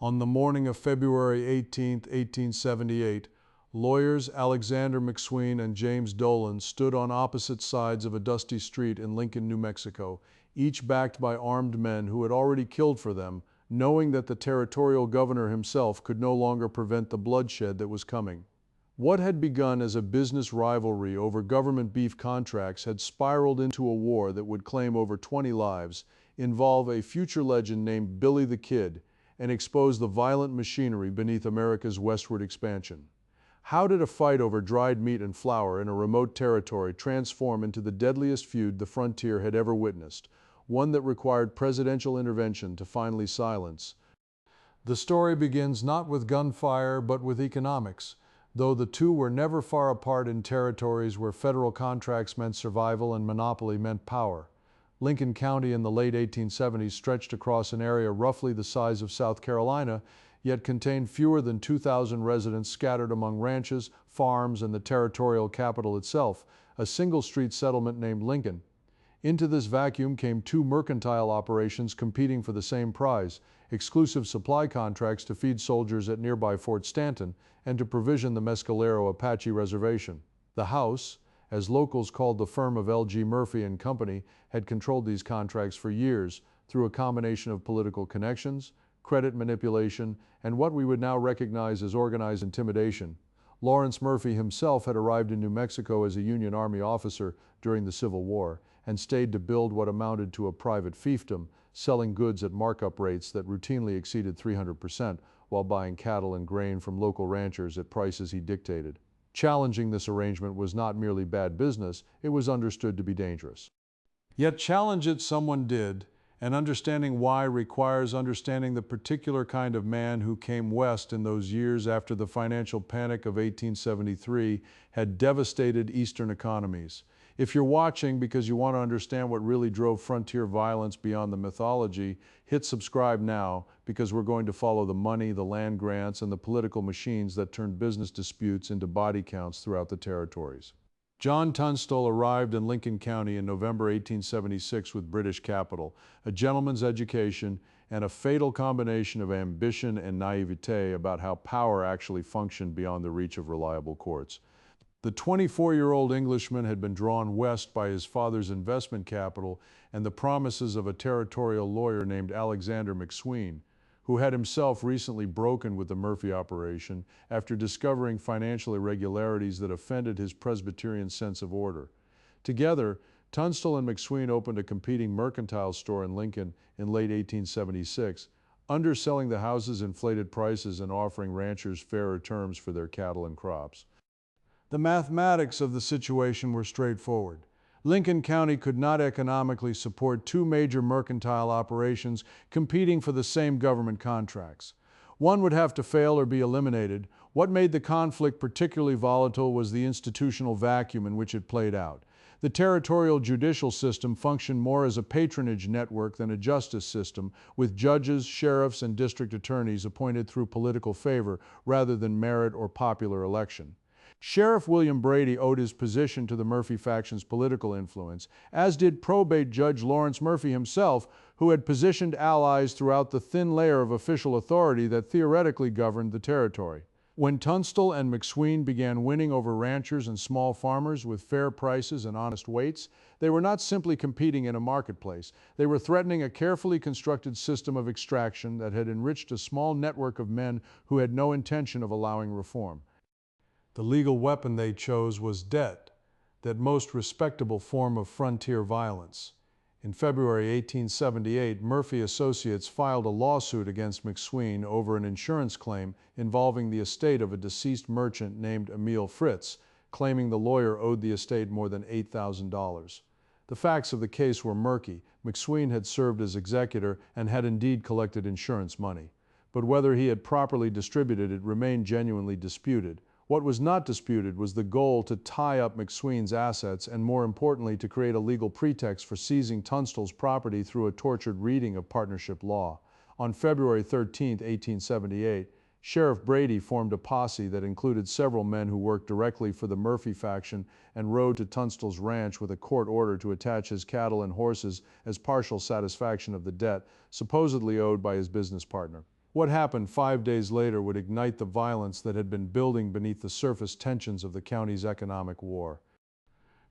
On the morning of February 18, 1878, lawyers Alexander McSween and James Dolan stood on opposite sides of a dusty street in Lincoln, New Mexico, each backed by armed men who had already killed for them, knowing that the territorial governor himself could no longer prevent the bloodshed that was coming. What had begun as a business rivalry over government beef contracts had spiraled into a war that would claim over 20 lives, involve a future legend named Billy the Kid, and expose the violent machinery beneath America's westward expansion. How did a fight over dried meat and flour in a remote territory transform into the deadliest feud the frontier had ever witnessed, one that required presidential intervention to finally silence? The story begins not with gunfire, but with economics, though the two were never far apart in territories where federal contracts meant survival and monopoly meant power. Lincoln County in the late 1870s stretched across an area roughly the size of South Carolina, yet contained fewer than 2,000 residents scattered among ranches, farms, and the territorial capital itself, a single-street settlement named Lincoln. Into this vacuum came two mercantile operations competing for the same prize, exclusive supply contracts to feed soldiers at nearby Fort Stanton and to provision the Mescalero Apache Reservation. The House, as locals called the firm of L.G. Murphy and Company, had controlled these contracts for years through a combination of political connections, credit manipulation, and what we would now recognize as organized intimidation. Lawrence Murphy himself had arrived in New Mexico as a Union Army officer during the Civil War and stayed to build what amounted to a private fiefdom, selling goods at markup rates that routinely exceeded 300% while buying cattle and grain from local ranchers at prices he dictated. Challenging this arrangement was not merely bad business, it was understood to be dangerous. Yet challenge it someone did, and understanding why requires understanding the particular kind of man who came west in those years after the financial panic of 1873 had devastated Eastern economies. If you're watching because you want to understand what really drove frontier violence beyond the mythology, hit subscribe now, because we're going to follow the money, the land grants, and the political machines that turned business disputes into body counts throughout the territories. John Tunstall arrived in Lincoln County in November 1876 with British capital, a gentleman's education, and a fatal combination of ambition and naivete about how power actually functioned beyond the reach of reliable courts. The 24-year-old Englishman had been drawn west by his father's investment capital and the promises of a territorial lawyer named Alexander McSween, who had himself recently broken with the Murphy operation after discovering financial irregularities that offended his Presbyterian sense of order. Together, Tunstall and McSween opened a competing mercantile store in Lincoln in late 1876, underselling the house's inflated prices and offering ranchers fairer terms for their cattle and crops. The mathematics of the situation were straightforward. Lincoln County could not economically support two major mercantile operations competing for the same government contracts. One would have to fail or be eliminated. What made the conflict particularly volatile was the institutional vacuum in which it played out. The territorial judicial system functioned more as a patronage network than a justice system, with judges, sheriffs, and district attorneys appointed through political favor rather than merit or popular election. Sheriff William Brady owed his position to the Murphy faction's political influence, as did probate Judge Lawrence Murphy himself, who had positioned allies throughout the thin layer of official authority that theoretically governed the territory. When Tunstall and McSween began winning over ranchers and small farmers with fair prices and honest weights, they were not simply competing in a marketplace. They were threatening a carefully constructed system of extraction that had enriched a small network of men who had no intention of allowing reform. The legal weapon they chose was debt, that most respectable form of frontier violence. In February 1878, Murphy Associates filed a lawsuit against McSween over an insurance claim involving the estate of a deceased merchant named Emil Fritz, claiming the lawyer owed the estate more than $8,000. The facts of the case were murky. McSween had served as executor and had indeed collected insurance money. But whether he had properly distributed it remained genuinely disputed. What was not disputed was the goal to tie up McSween's assets and, more importantly, to create a legal pretext for seizing Tunstall's property through a tortured reading of partnership law. On February 13, 1878, Sheriff Brady formed a posse that included several men who worked directly for the Murphy faction and rode to Tunstall's ranch with a court order to attach his cattle and horses as partial satisfaction of the debt supposedly owed by his business partner. What happened 5 days later would ignite the violence that had been building beneath the surface tensions of the county's economic war.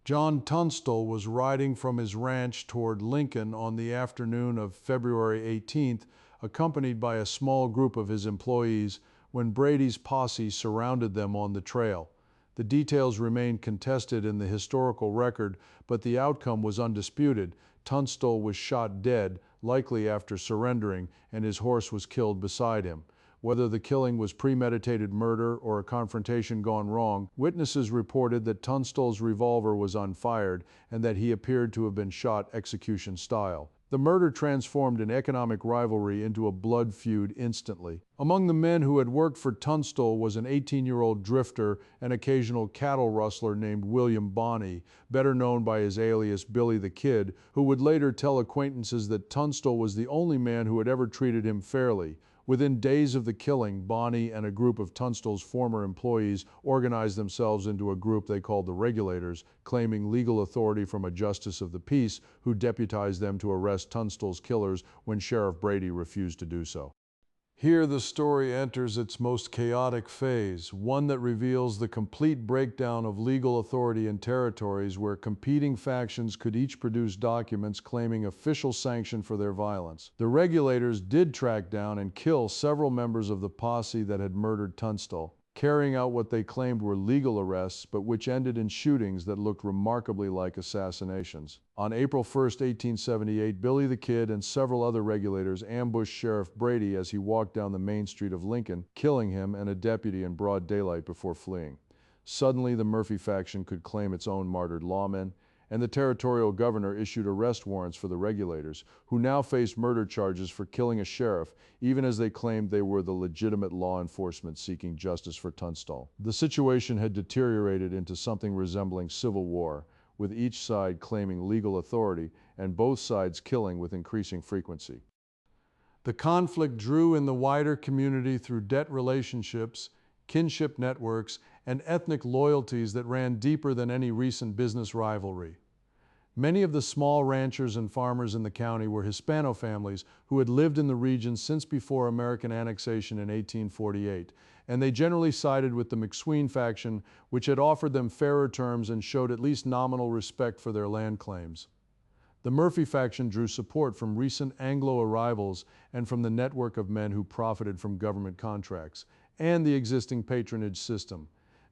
John Tunstall was riding from his ranch toward Lincoln on the afternoon of February 18th, accompanied by a small group of his employees, when Brady's posse surrounded them on the trail. The details remain contested in the historical record, but the outcome was undisputed. Tunstall was shot dead, likely after surrendering, and his horse was killed beside him. Whether the killing was premeditated murder or a confrontation gone wrong, witnesses reported that Tunstall's revolver was unfired and that he appeared to have been shot execution style. The murder transformed an economic rivalry into a blood feud instantly. Among the men who had worked for Tunstall was an 18-year-old drifter and occasional cattle rustler named William Bonney, better known by his alias Billy the Kid, who would later tell acquaintances that Tunstall was the only man who had ever treated him fairly. Within days of the killing, Bonney and a group of Tunstall's former employees organized themselves into a group they called the Regulators, claiming legal authority from a justice of the peace who deputized them to arrest Tunstall's killers when Sheriff Brady refused to do so. Here the story enters its most chaotic phase, one that reveals the complete breakdown of legal authority in territories where competing factions could each produce documents claiming official sanction for their violence. The Regulators did track down and kill several members of the posse that had murdered Tunstall, carrying out what they claimed were legal arrests, but which ended in shootings that looked remarkably like assassinations. On April 1, 1878, Billy the Kid and several other Regulators ambushed Sheriff Brady as he walked down the main street of Lincoln, killing him and a deputy in broad daylight before fleeing. Suddenly, the Murphy faction could claim its own martyred lawmen, and the territorial governor issued arrest warrants for the Regulators, who now faced murder charges for killing a sheriff, even as they claimed they were the legitimate law enforcement seeking justice for Tunstall. The situation had deteriorated into something resembling civil war, with each side claiming legal authority and both sides killing with increasing frequency. The conflict drew in the wider community through debt relationships, kinship networks, and ethnic loyalties that ran deeper than any recent business rivalry. Many of the small ranchers and farmers in the county were Hispano families who had lived in the region since before American annexation in 1848, and they generally sided with the McSween faction, which had offered them fairer terms and showed at least nominal respect for their land claims. The Murphy faction drew support from recent Anglo arrivals and from the network of men who profited from government contracts and the existing patronage system.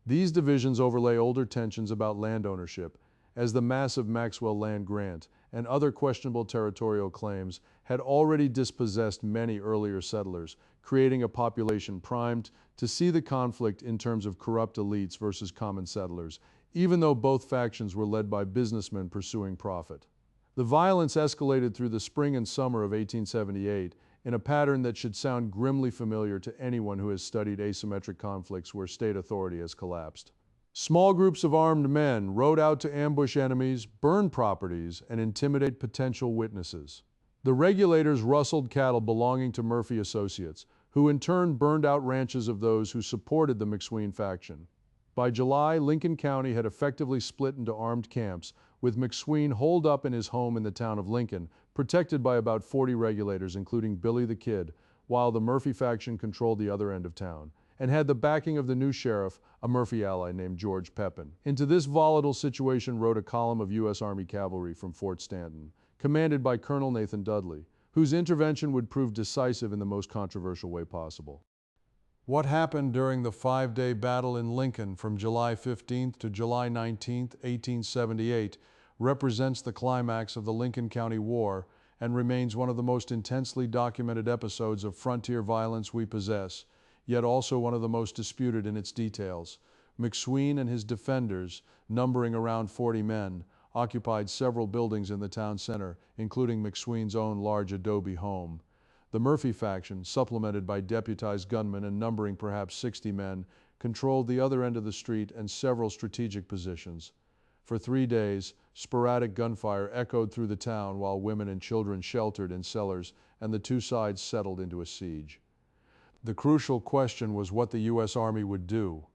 These divisions overlay older tensions about land ownership, as the massive Maxwell land grant and other questionable territorial claims had already dispossessed many earlier settlers, creating a population primed to see the conflict in terms of corrupt elites versus common settlers, even though both factions were led by businessmen pursuing profit. The violence escalated through the spring and summer of 1878 in a pattern that should sound grimly familiar to anyone who has studied asymmetric conflicts where state authority has collapsed. Small groups of armed men rode out to ambush enemies, burn properties, and intimidate potential witnesses. The Regulators rustled cattle belonging to Murphy associates, who in turn burned out ranches of those who supported the McSween faction. By July, Lincoln County had effectively split into armed camps, with McSween holed up in his home in the town of Lincoln, protected by about 40 Regulators, including Billy the Kid, while the Murphy faction controlled the other end of town, and had the backing of the new sheriff, a Murphy ally named George Pepin. Into this volatile situation rode a column of U.S. Army cavalry from Fort Stanton, commanded by Colonel Nathan Dudley, whose intervention would prove decisive in the most controversial way possible. What happened during the 5-day battle in Lincoln from July 15th to July 19th, 1878, represents the climax of the Lincoln County War and remains one of the most intensely documented episodes of frontier violence we possess, yet also one of the most disputed in its details. McSween and his defenders, numbering around 40 men, occupied several buildings in the town center, including McSween's own large adobe home. The Murphy faction, supplemented by deputized gunmen and numbering perhaps 60 men, controlled the other end of the street and several strategic positions. For 3 days, sporadic gunfire echoed through the town while women and children sheltered in cellars, and the two sides settled into a siege. The crucial question was what the U.S. Army would do.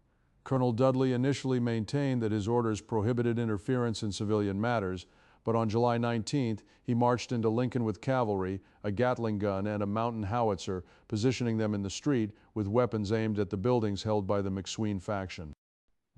Colonel Dudley initially maintained that his orders prohibited interference in civilian matters, but on July 19th, he marched into Lincoln with cavalry, a Gatling gun, and a mountain howitzer, positioning them in the street with weapons aimed at the buildings held by the McSween faction.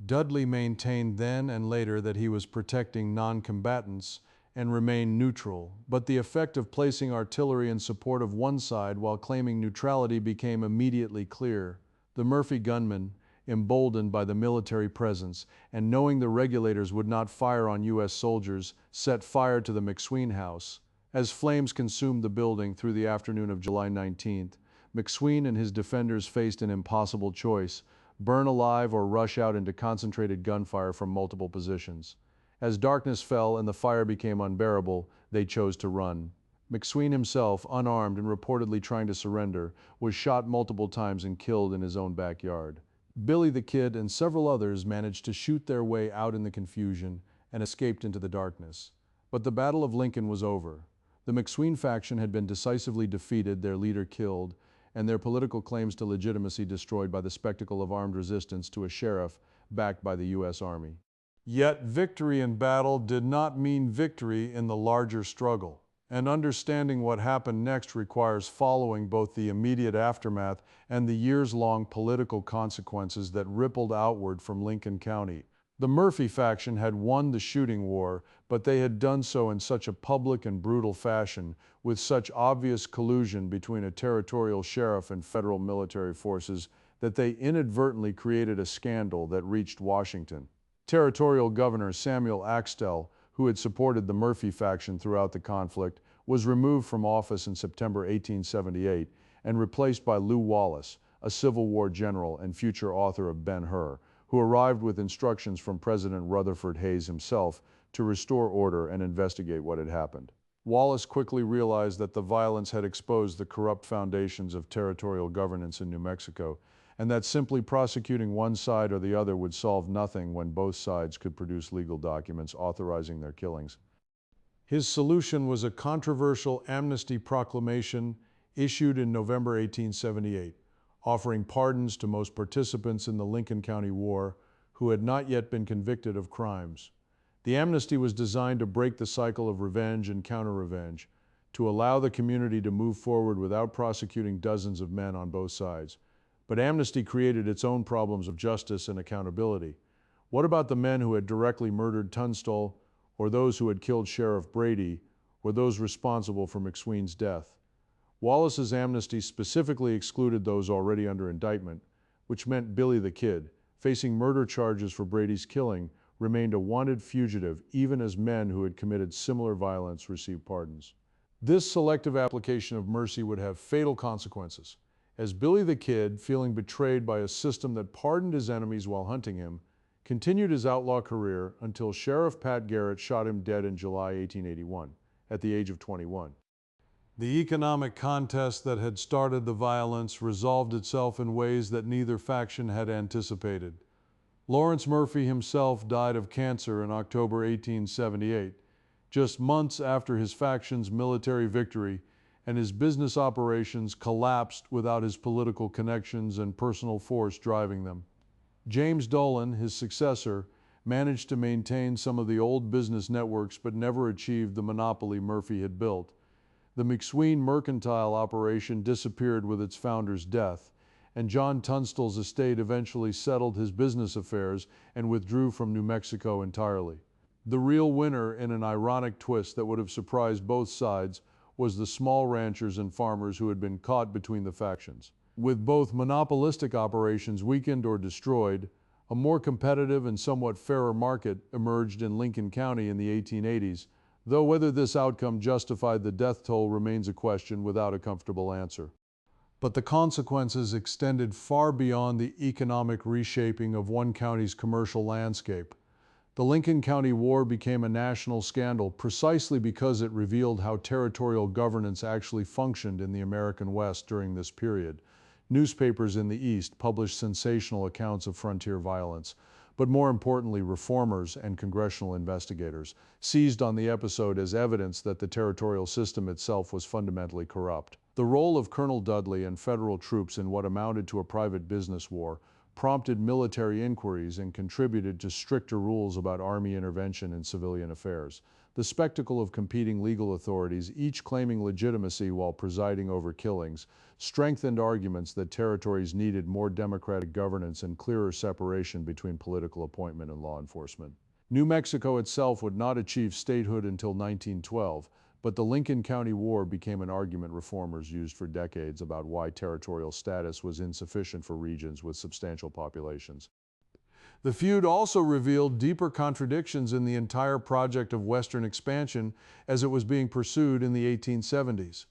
Dudley maintained then and later that he was protecting non-combatants and remained neutral, but the effect of placing artillery in support of one side while claiming neutrality became immediately clear. The Murphy gunmen, emboldened by the military presence and knowing the regulators would not fire on U.S. soldiers, set fire to the McSween house. As flames consumed the building through the afternoon of July 19th, McSween and his defenders faced an impossible choice: burn alive or rush out into concentrated gunfire from multiple positions. As darkness fell and the fire became unbearable, they chose to run. McSween himself, unarmed and reportedly trying to surrender, was shot multiple times and killed in his own backyard. Billy the Kid and several others managed to shoot their way out in the confusion and escaped into the darkness. But the Battle of Lincoln was over. The McSween faction had been decisively defeated, their leader killed, and their political claims to legitimacy destroyed by the spectacle of armed resistance to a sheriff backed by the U.S. Army. Yet victory in battle did not mean victory in the larger struggle, and understanding what happened next requires following both the immediate aftermath and the years-long political consequences that rippled outward from Lincoln County. The Murphy faction had won the shooting war, but they had done so in such a public and brutal fashion, with such obvious collusion between a territorial sheriff and federal military forces, that they inadvertently created a scandal that reached Washington. Territorial Governor Samuel Axtell, who had supported the Murphy faction throughout the conflict, was removed from office in September 1878 and replaced by Lew Wallace, a Civil War general and future author of Ben-Hur, who arrived with instructions from President Rutherford Hayes himself to restore order and investigate what had happened. Wallace quickly realized that the violence had exposed the corrupt foundations of territorial governance in New Mexico, and that simply prosecuting one side or the other would solve nothing when both sides could produce legal documents authorizing their killings. His solution was a controversial amnesty proclamation issued in November 1878, offering pardons to most participants in the Lincoln County War who had not yet been convicted of crimes. The amnesty was designed to break the cycle of revenge and counter-revenge, to allow the community to move forward without prosecuting dozens of men on both sides. But amnesty created its own problems of justice and accountability. What about the men who had directly murdered Tunstall, or those who had killed Sheriff Brady, or those responsible for McSween's death? Wallace's amnesty specifically excluded those already under indictment, which meant Billy the Kid, facing murder charges for Brady's killing, remained a wanted fugitive even as men who had committed similar violence received pardons. This selective application of mercy would have fatal consequences, as Billy the Kid, feeling betrayed by a system that pardoned his enemies while hunting him, continued his outlaw career until Sheriff Pat Garrett shot him dead in July 1881, at the age of 21. The economic contest that had started the violence resolved itself in ways that neither faction had anticipated. Lawrence Murphy himself died of cancer in October 1878, just months after his faction's military victory, and his business operations collapsed without his political connections and personal force driving them. James Dolan, his successor, managed to maintain some of the old business networks but never achieved the monopoly Murphy had built. The McSween mercantile operation disappeared with its founder's death, and John Tunstall's estate eventually settled his business affairs and withdrew from New Mexico entirely. The real winner, in an ironic twist that would have surprised both sides, was the small ranchers and farmers who had been caught between the factions. With both monopolistic operations weakened or destroyed, a more competitive and somewhat fairer market emerged in Lincoln County in the 1880s, though whether this outcome justified the death toll remains a question without a comfortable answer. But the consequences extended far beyond the economic reshaping of one county's commercial landscape. The Lincoln County War became a national scandal precisely because it revealed how territorial governance actually functioned in the American West during this period. Newspapers in the East published sensational accounts of frontier violence, but more importantly, reformers and congressional investigators seized on the episode as evidence that the territorial system itself was fundamentally corrupt. The role of Colonel Dudley and federal troops in what amounted to a private business war prompted military inquiries and contributed to stricter rules about Army intervention in civilian affairs. The spectacle of competing legal authorities, each claiming legitimacy while presiding over killings, strengthened arguments that territories needed more democratic governance and clearer separation between political appointment and law enforcement. New Mexico itself would not achieve statehood until 1912, but the Lincoln County War became an argument reformers used for decades about why territorial status was insufficient for regions with substantial populations. The feud also revealed deeper contradictions in the entire project of Western expansion as it was being pursued in the 1870s.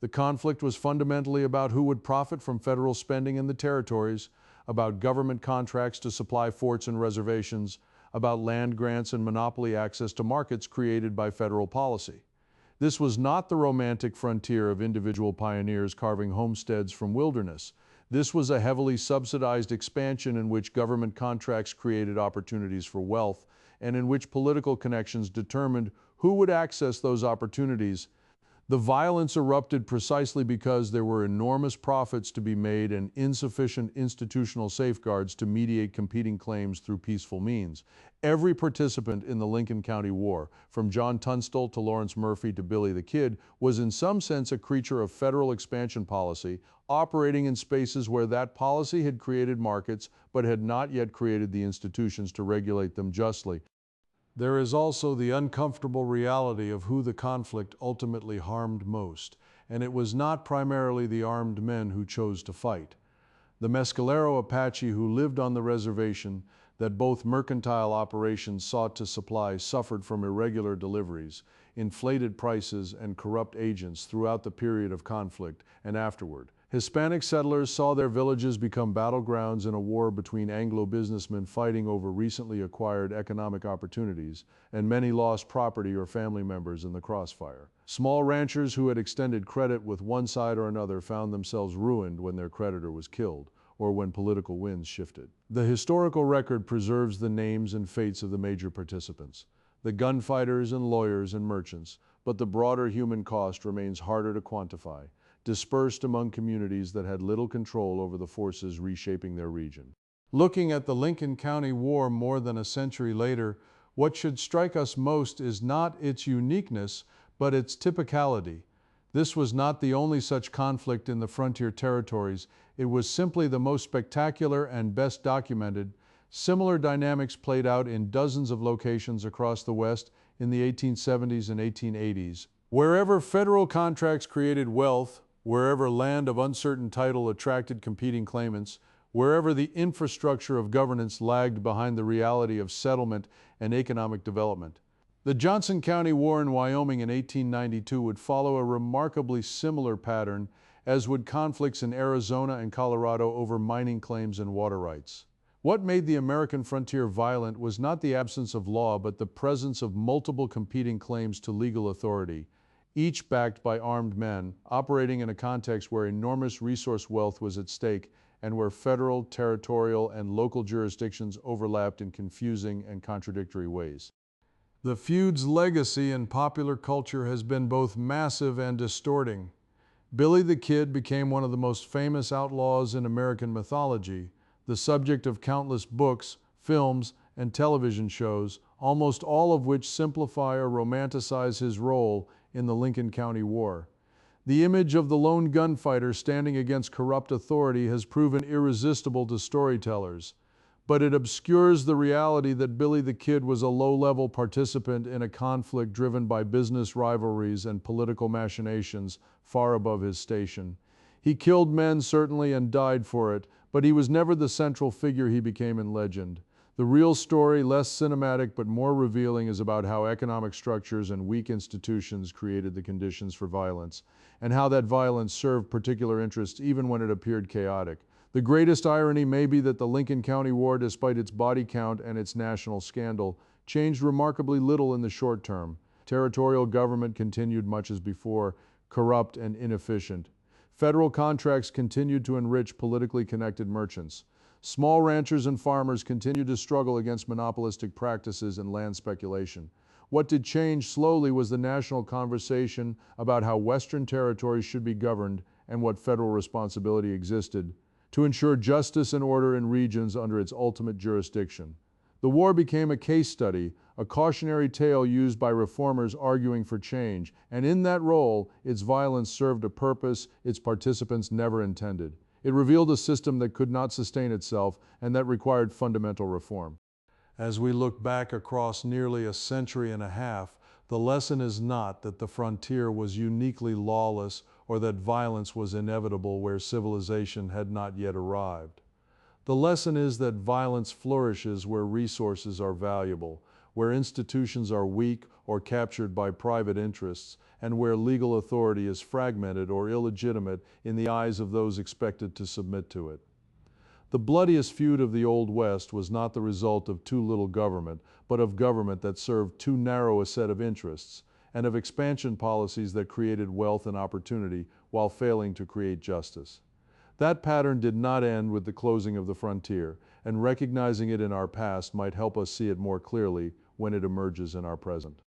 The conflict was fundamentally about who would profit from federal spending in the territories, about government contracts to supply forts and reservations, about land grants and monopoly access to markets created by federal policy. This was not the romantic frontier of individual pioneers carving homesteads from wilderness. This was a heavily subsidized expansion in which government contracts created opportunities for wealth and in which political connections determined who would access those opportunities. The violence erupted precisely because there were enormous profits to be made and insufficient institutional safeguards to mediate competing claims through peaceful means. Every participant in the Lincoln County War, from John Tunstall to Lawrence Murphy to Billy the Kid, was in some sense a creature of federal expansion policy, operating in spaces where that policy had created markets but had not yet created the institutions to regulate them justly. There is also the uncomfortable reality of who the conflict ultimately harmed most, and it was not primarily the armed men who chose to fight. The Mescalero Apache who lived on the reservation that both mercantile operations sought to supply suffered from irregular deliveries, inflated prices, and corrupt agents throughout the period of conflict and afterward. Hispanic settlers saw their villages become battlegrounds in a war between Anglo businessmen fighting over recently acquired economic opportunities, and many lost property or family members in the crossfire. Small ranchers who had extended credit with one side or another found themselves ruined when their creditor was killed, or when political winds shifted. The historical record preserves the names and fates of the major participants, the gunfighters and lawyers and merchants, but the broader human cost remains harder to quantify, dispersed among communities that had little control over the forces reshaping their region. Looking at the Lincoln County War more than a century later, what should strike us most is not its uniqueness, but its typicality. This was not the only such conflict in the frontier territories. It was simply the most spectacular and best documented. Similar dynamics played out in dozens of locations across the West in the 1870s and 1880s. Wherever federal contracts created wealth, wherever land of uncertain title attracted competing claimants, wherever the infrastructure of governance lagged behind the reality of settlement and economic development. The Johnson County War in Wyoming in 1892 would follow a remarkably similar pattern, as would conflicts in Arizona and Colorado over mining claims and water rights. What made the American frontier violent was not the absence of law, but the presence of multiple competing claims to legal authority, each backed by armed men, operating in a context where enormous resource wealth was at stake and where federal, territorial, and local jurisdictions overlapped in confusing and contradictory ways. The feud's legacy in popular culture has been both massive and distorting. Billy the Kid became one of the most famous outlaws in American mythology, the subject of countless books, films, and television shows, almost all of which simplify or romanticize his role in the Lincoln County War. The image of the lone gunfighter standing against corrupt authority has proven irresistible to storytellers, but it obscures the reality that Billy the Kid was a low-level participant in a conflict driven by business rivalries and political machinations far above his station. He killed men, certainly, and died for it, but he was never the central figure he became in legend. The real story, less cinematic but more revealing, is about how economic structures and weak institutions created the conditions for violence, and how that violence served particular interests even when it appeared chaotic. The greatest irony may be that the Lincoln County War, despite its body count and its national scandal, changed remarkably little in the short term. Territorial government continued much as before, corrupt and inefficient. Federal contracts continued to enrich politically connected merchants. Small ranchers and farmers continued to struggle against monopolistic practices and land speculation. What did change slowly was the national conversation about how Western territories should be governed and what federal responsibility existed. to ensure justice and order in regions under its ultimate jurisdiction. The war became a case study, a cautionary tale used by reformers arguing for change, and in that role, its violence served a purpose its participants never intended. It revealed a system that could not sustain itself and that required fundamental reform. As we look back across nearly a century and a half, the lesson is not that the frontier was uniquely lawless or that violence was inevitable where civilization had not yet arrived. The lesson is that violence flourishes where resources are valuable, where institutions are weak or captured by private interests, and where legal authority is fragmented or illegitimate in the eyes of those expected to submit to it. The bloodiest feud of the Old West was not the result of too little government, but of government that served too narrow a set of interests, and of expansion policies that created wealth and opportunity while failing to create justice. That pattern did not end with the closing of the frontier, and recognizing it in our past might help us see it more clearly when it emerges in our present.